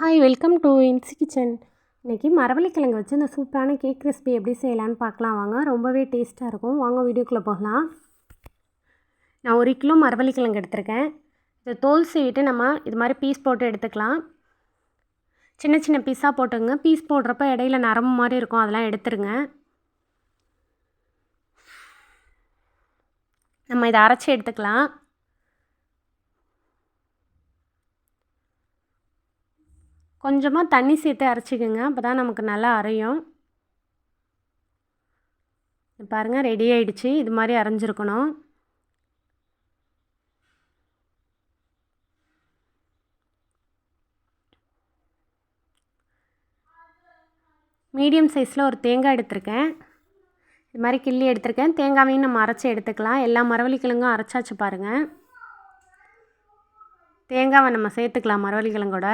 Hi, welcome to Incy kitchen. இன்றைக்கி மரவள்ளிக்கிழங்கு வச்சு இந்த சூப்பரான கேக் ரெசிபி எப்படி செய்யலான்னு பார்க்கலாம் வாங்க. ரொம்பவே டேஸ்ட்டாக இருக்கும். வாங்க வீடியோக்குள்ளே போகலாம். நான் 1 கிலோ மரவள்ளிக்கிழங்கு எடுத்திருக்கேன். இதை தோல் சீவிட்டு நம்ம இது மாதிரி பீஸ் போட்டு எடுத்துக்கலாம். சின்ன சின்ன பீஸாக போட்டுங்க. பீஸ் போடுறப்ப இடையில நரம்பு மாதிரி இருக்கும், அதெல்லாம் எடுத்துருங்க. நம்ம இதை அரைச்சி எடுத்துக்கலாம். கொஞ்சமாக தண்ணி சேர்த்து அரைச்சிக்கோங்க, அப்போ தான் நமக்கு நல்லா அரையும். பாருங்கள், ரெடி ஆகிடுச்சு. இது மாதிரி அரைஞ்சிருக்கணும். மீடியம் சைஸில் ஒரு தேங்காய் எடுத்திருக்கேன். இது மாதிரி கிள்ளி எடுத்திருக்கேன். தேங்காவையும் நம்ம அரைச்சி எடுத்துக்கலாம். எல்லா மரவள்ளிக்கிழங்கும் அரைச்சாச்சு பாருங்கள். தேங்காவை நம்ம சேர்த்துக்கலாம் மரவள்ளிக்கிழங்கோட.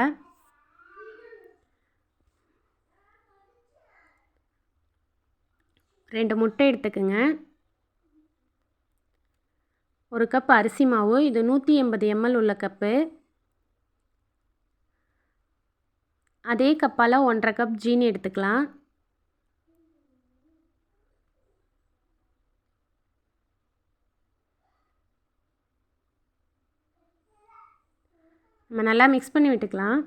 ரெண்டு முட்டை எடுத்துக்குங்க. 1 கப் அரிசி மாவு. இது 180 ml உள்ள கப்பு. அதே கப்பால் 1.5 கப் ஜீனி எடுத்துக்கலாம். நம்ம நல்லா மிக்ஸ் பண்ணி விட்டுக்கலாம்.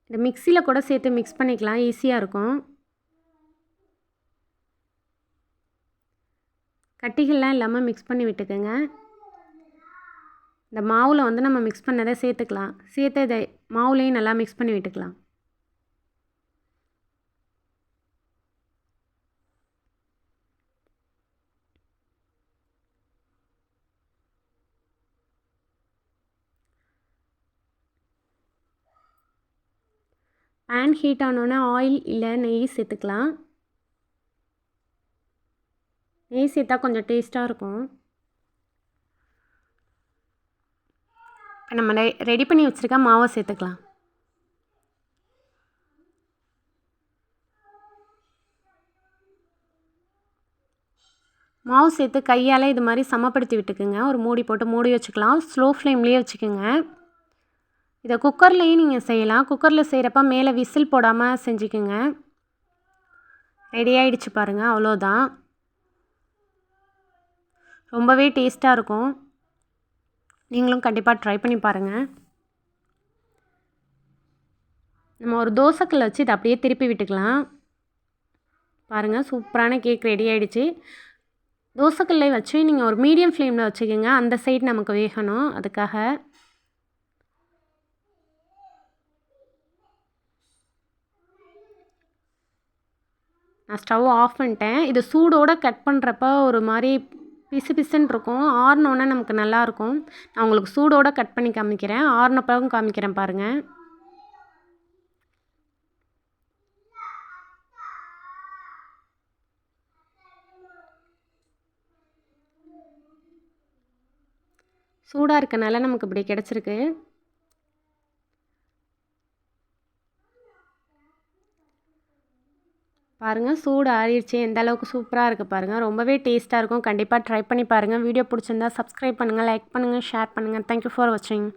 இந்த மிக்சியில் கூட சேர்த்து மிக்ஸ் பண்ணிக்கலாம், ஈஸியாக இருக்கும். கட்டிகள்லாம் இல்லாமல் மிக்ஸ் பண்ணி விட்டுக்கோங்க. இந்த மாவில் வந்து நம்ம மிக்ஸ் பண்ணதை சேர்த்துக்கலாம். சேர்த்து இதை மாவுலேயும் நல்லா மிக்ஸ் பண்ணி விட்டுக்கலாம். பேன் ஹீட் ஆனோன்னே ஆயில் இல்லை நெய் சேர்த்துக்கலாம். நெய் சேர்த்தா கொஞ்சம் டேஸ்ட்டாக இருக்கும். இப்போ நம்ம ரெடி பண்ணி வச்சுருக்க மாவை சேர்த்துக்கலாம். மாவு சேர்த்து கையால் இது மாதிரி சமப்படுத்தி விட்டுக்குங்க. ஒரு மூடி போட்டு மூடி வச்சுக்கலாம். ஸ்லோ ஃப்ளேம்லேயே வச்சுக்கோங்க. இதை குக்கர்லேயும் நீங்கள் செய்யலாம். குக்கரில் செய்கிறப்ப மேலே விசில் போடாமல் செஞ்சுக்குங்க. ரெடி ஆகிடுச்சு பாருங்கள், அவ்வளோதான். ரொம்பவே டேஸ்ட்டாக இருக்கும். நீங்களும் கண்டிப்பாக ட்ரை பண்ணி பாருங்கள். நம்ம ஒரு தோசைக்கல்லை வச்சு இதை அப்படியே திருப்பி விட்டுக்கலாம். பாருங்கள், சூப்பரான கேக் ரெடி ஆகிடுச்சு. தோசைக்கல்லை வச்சு நீங்கள் ஒரு மீடியம் ஃப்ளேமில் வச்சுக்கோங்க. அந்த சைடு நமக்கு வேகணும், அதுக்காக. நான் ஸ்டவ் ஆஃப் பண்ணிட்டேன். இது சூடோடு கட் பண்ணுறப்ப ஒரு மாதிரி பிசு பிசுன்னு இருக்கும். ஆறினோன்னே நமக்கு நல்லாயிருக்கும். நான் உங்களுக்கு சூடோடு கட் பண்ணி காமிக்கிறேன். ஆறினப்பவும் காமிக்கிறேன் பாருங்கள். சூடாக இருக்கனால நமக்கு இப்படி கிடச்சிருக்கு. பாருங்கள், சூடு ஆறிடுச்சு. எந்த அளவுக்கு சூப்பராக இருக்குது பாருங்கள். ரொம்பவே டேஸ்ட்டாக இருக்கும். கண்டிப்பாக ட்ரை பண்ணி பாருங்கள். வீடியோ பிடிச்சிருந்தா சப்ஸ்கிரைப் பண்ணுங்கள், லைக் பண்ணுங்கள், ஷேர் பண்ணுங்கள். தேங்க்யூ ஃபார் வாட்சிங்.